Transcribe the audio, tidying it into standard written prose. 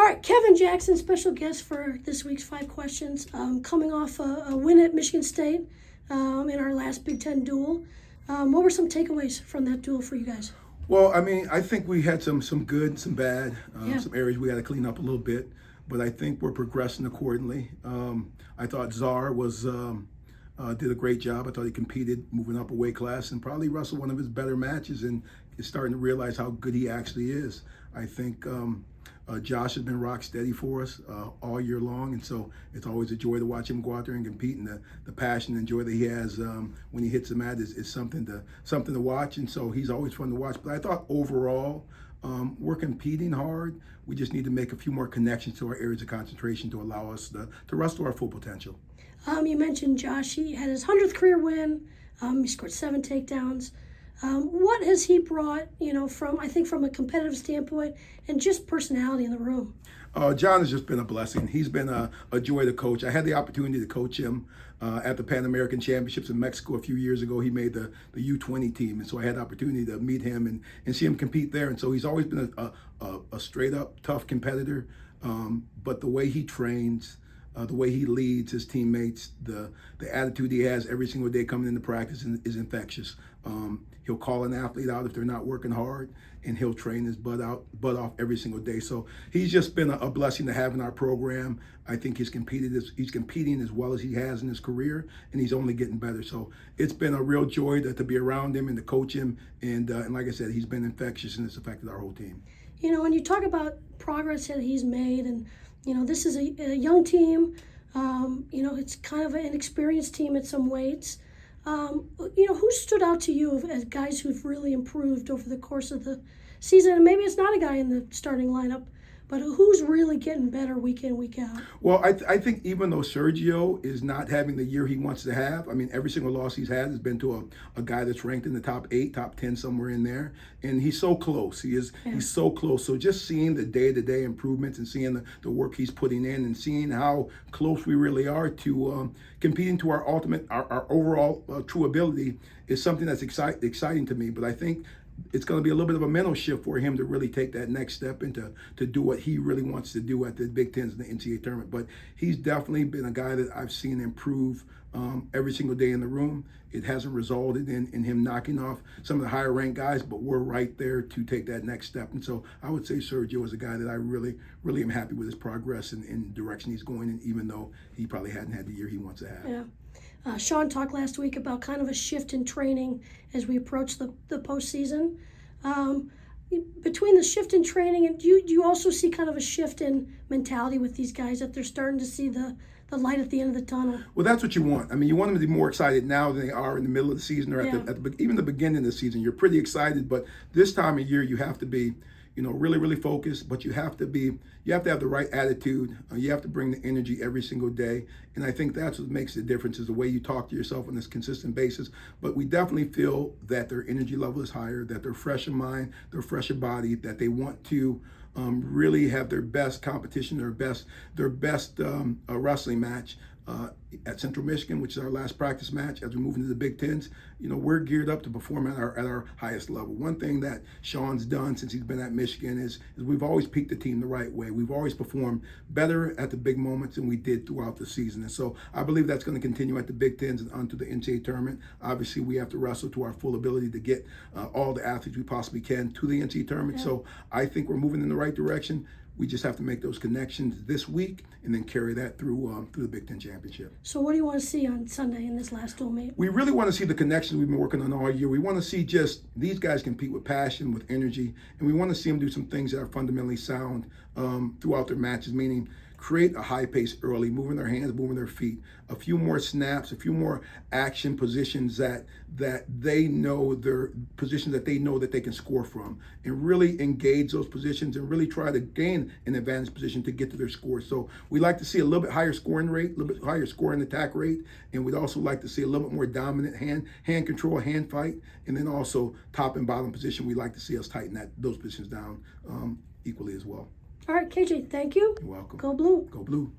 All right, Kevin Jackson, special guest for this week's 5 questions. Coming off a win at Michigan State in our last Big Ten duel. What were some takeaways from that duel for you guys? Well, I mean, I think we had some good, some bad, Yeah. some areas we got to clean up a little bit, but I think we're progressing accordingly. I thought Czar was did a great job. I thought he competed, moving up a weight class, and probably wrestled one of his better matches, and is starting to realize how good he actually is. I think Josh has been rock steady for us all year long, and so it's always a joy to watch him go out there and compete. And the passion and joy that he has when he hits the mat is something to watch. And so he's always fun to watch. But I thought overall we're competing hard. We just need to make a few more connections to our areas of concentration to allow us to wrestle our full potential. You mentioned Josh. He had his 100th career win. He scored 7 takedowns. What has he brought, from a competitive standpoint and just personality in the room? John has just been a blessing. He's been a joy to coach. I had the opportunity to coach him at the Pan American Championships in Mexico a few years ago. He made the U20 team, and so I had the opportunity to meet him and see him compete there. And so he's always been a straight up tough competitor. But the way he trains, the way he leads his teammates, the attitude he has every single day coming into practice is infectious. He'll call an athlete out if they're not working hard, and he'll train his butt off every single day. So he's just been a blessing to have in our program. I think he's competing as well as he has in his career, and he's only getting better. So it's been a real joy to be around him and to coach him. And like I said, he's been infectious, and it's affected our whole team. When you talk about progress that he's made, and this is a young team. It's kind of an experienced team at some weights. Who stood out to you as guys who've really improved over the course of the season? And maybe it's not a guy in the starting lineup, but who's really getting better week in, week out? Well, I think even though Sergio is not having the year he wants to have, I mean, every single loss he's had has been to a guy that's ranked in the top 8, top 10, somewhere in there. And he's so close. He's so close. So just seeing the day-to-day improvements and seeing the work he's putting in and seeing how close we really are to competing to our overall true ability is something that's exciting to me. But I think it's going to be a little bit of a mental shift for him to really take that next step and to do what he really wants to do at the Big Tens and the NCAA tournament. But he's definitely been a guy that I've seen improve every single day in the room. It hasn't resulted in him knocking off some of the higher ranked guys, but we're right there to take that next step. And so I would say Sergio is a guy that I really, really am happy with his progress and the direction he's going in, even though he probably hadn't had the year he wants to have. Yeah. Sean talked last week about kind of a shift in training as we approach the postseason. Between the shift in training, and do you also see kind of a shift in mentality with these guys, that they're starting to see the light at the end of the tunnel? Well, that's what you want. I mean, you want them to be more excited now than they are in the middle of the season or even the beginning of the season. You're pretty excited, but this time of year you have to be really, really focused, but you have to have the right attitude. You have to bring the energy every single day. And I think that's what makes the difference, is the way you talk to yourself on this consistent basis. But we definitely feel that their energy level is higher, that they're fresh in mind, they're fresh in body, that they want to really have their best competition, their best wrestling match at Central Michigan, which is our last practice match as we move into the Big Tens. We're geared up to perform at our highest level. One thing that Sean's done since he's been at Michigan is we've always peaked the team the right way. We've always performed better at the big moments than we did throughout the season. And so I believe that's going to continue at the Big Tens and onto the NCAA tournament. Obviously, we have to wrestle to our full ability to get all the athletes we possibly can to the NCAA tournament. Yeah. So I think we're moving in the right direction. We just have to make those connections this week and then carry that through the Big Ten Championship. So what do you want to see on Sunday in this last dual meet? We really want to see the connections we've been working on all year. We want to see just these guys compete with passion, with energy, and we want to see them do some things that are fundamentally sound throughout their matches, meaning create a high pace early, moving their hands, moving their feet, a few more snaps, a few more action positions that they know that they can score from, and really engage those positions and really try to gain an advantage position to get to their score. So we like to see a little bit higher scoring rate, a little bit higher scoring attack rate, and we'd also like to see a little bit more dominant hand control, hand fight, and then also top and bottom position. We'd like to see us tighten those positions down equally as well. All right, KJ, thank you. You're welcome. Go Blue. Go Blue.